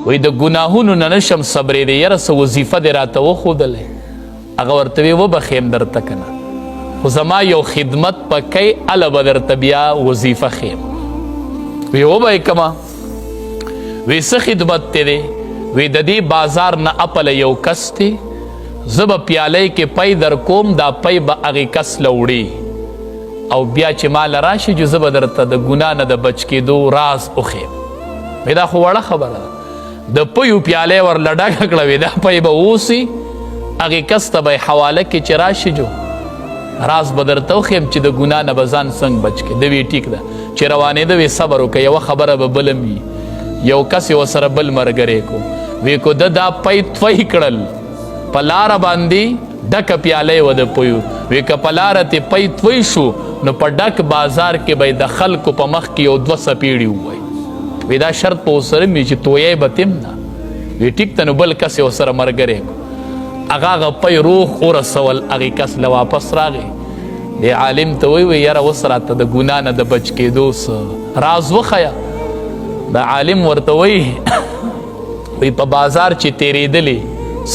وی د ګناهونو نه نشم صبرېدی یاره څه وظیفه دې راته وښودلی هغه ورته وی وبخیم درته که نه خو زما یو خدمت په کوي هله به درته بیا وظیفه خیم وی وبه یې کمه وی څه خدمت دی دی وی د دې بازار نه اپله یو کس دی زه به پیالی کې پی در کوم دا پی به هغې کس له وړي او بیا چې ما له راشي جو زه به درته د ګناه نه د بچ کېدو راز وښیم وی دا خو وړه خبره ده د پیو پیالی ورله ډکه کړه وی دا پی به اوسي هغې کس ته به یې حواله کې چې راشي جو راز به درته وښیم چې د ګناه نه به ځان څنګه بچ کړې ده وی ټیک ده چې روانېده وی صبر وکړه یوه خبره به بله وي یو کس یې ورسره بل ملګری کو وی کو ده دا پی توی کړل په لاره باندې ډکه پیالی وه د پیو وی که په لاره تې پی توی شو نو په ډک بازار کې به د خلکو په مخ کې یو 2 څپېړي ووایي وی دا شرط په ورسره وي چې تویی به تم نه وی ټیک ته نو بل کس یې ورسره ملګری کو هغه پی روغ ورسول هغې کس له واپس راغی دې عالم ته وی یاره اوس راته د ګناه نه د بچ کېدو څه راز وښیه د عالم ورته وی په بازار چې تېرېدلې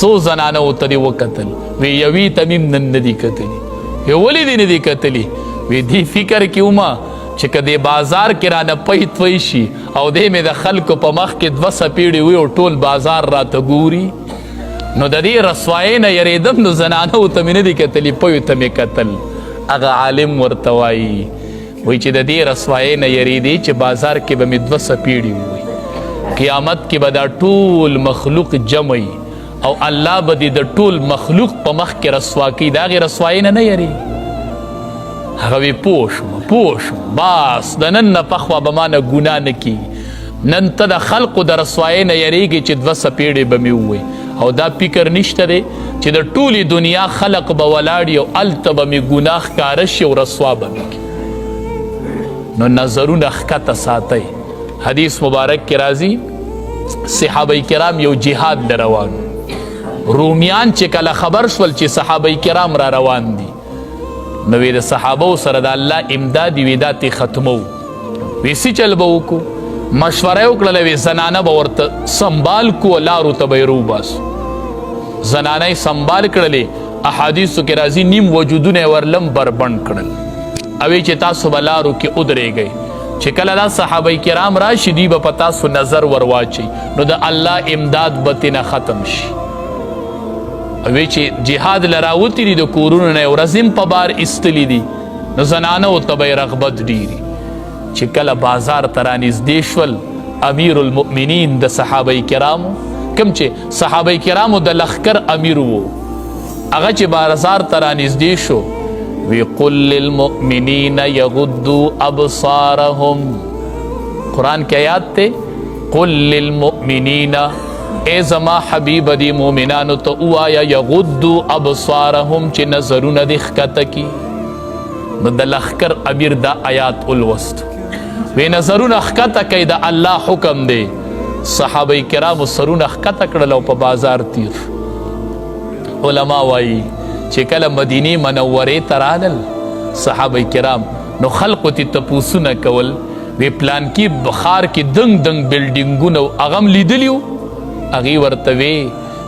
څو زنانه ورته دې وکتل وی یوې ته مې نن نه دي کتلي وی ولې دې نه دي کتلي وی دې فکر کې ومه چې که دې بازار کې رانه پی توی شي او دې مې د خلکو په مخ کې 2 څپېړې وي او ټول بازار راته ګوري نو د دې رسوایۍ نه یریدم نو زنانو ته مې نه دي کتلي پیو ته مې کتل هغه عالم ورته وایي وی چې د دې رسوایۍ نه یریدې چې بازار کې به مې 2 څپېړې ووي قیامت کې به دا ټول مخلوق جمع او الله به دې د ټول مخلوق په مخ کې رسوا کوي د هغې رسوایۍ نه یریږي هغه وی پوه شوم بس د نن نه پخوا به ما نه ګناه نه کېږي نن ته د خلقو د رسوایۍ نه یریږي چې 2 څپېړې به مې ووایي او دا فکر نشته دی چې د ټولې دنیا خلق به ولاړي او هلته به مې ګناه ښکاره شي او رسوا به مې کړي نو نظرونه ښکته ساتئ حدیث مبارک کې راځي صحابه کرام یو جهاد له روان رومیان چې کله خبر شول چې صحابه کرام را روان دي نو وی د صحابو سره د الله امداد وی دا تې ختمو وی څه چل به وکړو مشوره یې وکړله وی زنانه به ورته سنبال کو لارو ته به یې روباسو زنانه یې سنبال کړلې احادیثو کې راځي نیم وجودونه یې ورلم بربند کړل اوی چې تاسو به لارو کې ودرېږئ چې کله دا صحابه کرام راشي دوی به په تاسو نظر ورواچي نو د الله امداد به تېنه ختم شي اوی چې جهاد له راوتي دي د کورونو نه یې ورځ په بار ایستلي دي نو زنانو ته به یې رغبت ډېري چې کله بازار ته رانږدې شول امیر المؤمنین د صحابه کرامو کوم چې صحابه کرامو د لښکر امیر و هغه چې بازار ته رانږدې شو وی قل للمؤمنین یغضوا ابصارهم قرآن کې آیات ته قل للمؤمنین اے زما حبیب دی مومنانو ته ووایه یغضوا ابصارهم چې نظرونه دې ښکته کي نو د لښکر امیر دا آیات ولوست وی نظرونه ښکته کوي د الله حکم دی صحابه کرامو سرونه ښکته کړل او په بازار تیر علما وایي چې کله مدینې منورې ته رالل صحابه کرام نو خلقو ته تپوسونه کول وی پلانکي ښار کې دنګ دنګ بلډینګونه هغه هم لیدلي وو هغې ورته وی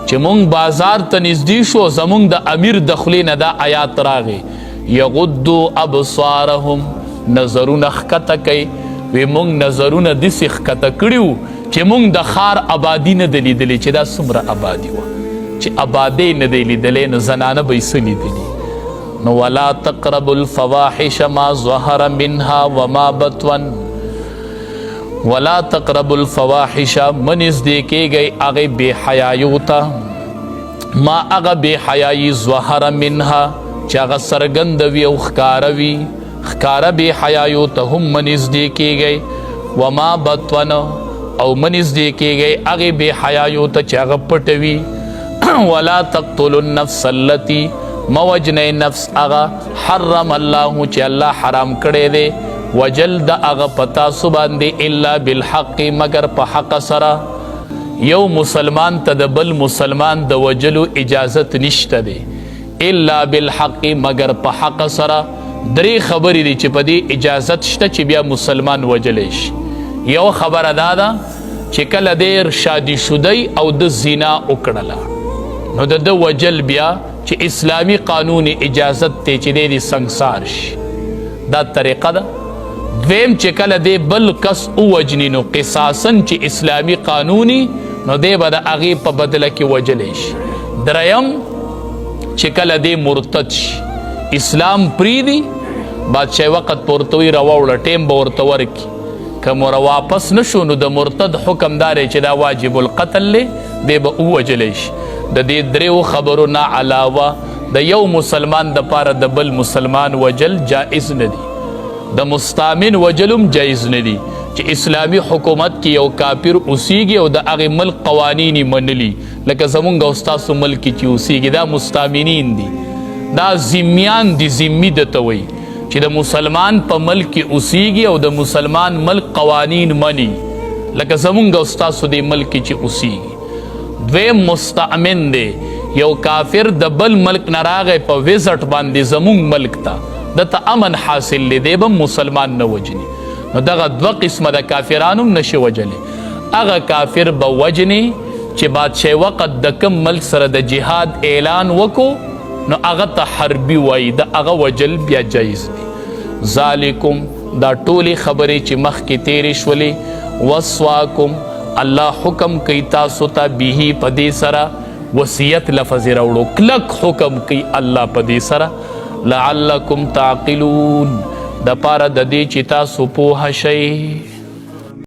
چې مونږ بازار ته نږدې شو زمونږ د امیر د خولې نه دا آیات راغی یغضوا ابصارهم نظرونه ښکته کوي وی مونږ نظرونه داسې ښکته کړي وو چې مونږ د ښار آبادي نه ده لیدلې چې دا څومره آبادي وه چې آبادۍ نه دی لیدلی نو زنانه به یې څه لیدلي نو ولا تقربوا الفواحش ما ظهر منها وما بطن ولا تقربوا الفواحش من نږدې کېږئ هغې بې حیایو ته ما هغه بې حیایي ظهر منها چې هغه څرګنده وي او ښکاره وي ښکاره بې حیایو ته هم مه نږدې کېږئ وما بطن او مه نږدې کېږئ هغې بې حیایو ته چې هغه پټه وي ولا تقتلوا النفس التي موجنئ نفس هغه حرم الله چې الله حرام کړی دی وجل د هغه په تاسو باندې الا بالحق مگر په حق سره یو مسلمان ته د بل مسلمان د وجلو اجازت نشته دی الا بالحق مگر په حق سره درې خبرې دي چې په دې اجازت شته چې بیا مسلمان وجلی شي یو خبره دا ده چې کله دیر شادي شدی او د زنا وکړله نو د ده وجل بیا چې اسلامی قانون اجازت ته چې دی سنگسار شي دا طریقه ده. دویم چې کله دی بل کس ووجني نو قصاصن چې اسلامی قانوني نو دی به د هغې په بدله کې وجلی شي. دریم چې کله دی مرتد شي اسلام پریدي بادشاهي وقت په ورته وي راوړه ټیم به ورته ورکړي که مو واپس نشو نو د مرتد حکم دا دی چې دا واجب القتل دی دی به ووجلی شي. د دې دریو خبرو نه علاوه د یو مسلمان دپاره د بل مسلمان وجل جائز نه دی. د مستامن وجلم جایز نه دی چې اسلامی حکومت کې یو کافر اوسیږي او د هغې ملک قوانین منلی لکه زمونږ او ستاسو ملک کې چې اوسیږي دا مستامنین دي دا ذمیان دي ذمي درته وایي چې د مسلمان په ملک کې اوسیږي او د مسلمان ملک قوانین مني لکه زمونږ او ستاسو د ملک کې چې اوسیږي. دویم مستامن دی یو کافر د بل ملک نه راغی په ویزټ باندې زمونږ ملک ته دته امن حاصل لی دی به مسلمان نه وجني نو دغه دوه قسمه د کافرانو هم نشي وجلی. هغه کافر به وجني چې بادشاهي وقت د کم ملک سره د جهاد اعلان وکړو نو هغه ته حربي وایي د هغه وجل بیا جایز دی. ذالکم دا ټولې خبرې چې مخکې تیرې شولې وصواکم الله حکم کوي تاسو ته به په دې سره وصیت لفظ راوړو کلک حکم کوي الله په دې سره لعلکم تعقلون د پاره د دې چې تاسو پوه شئ.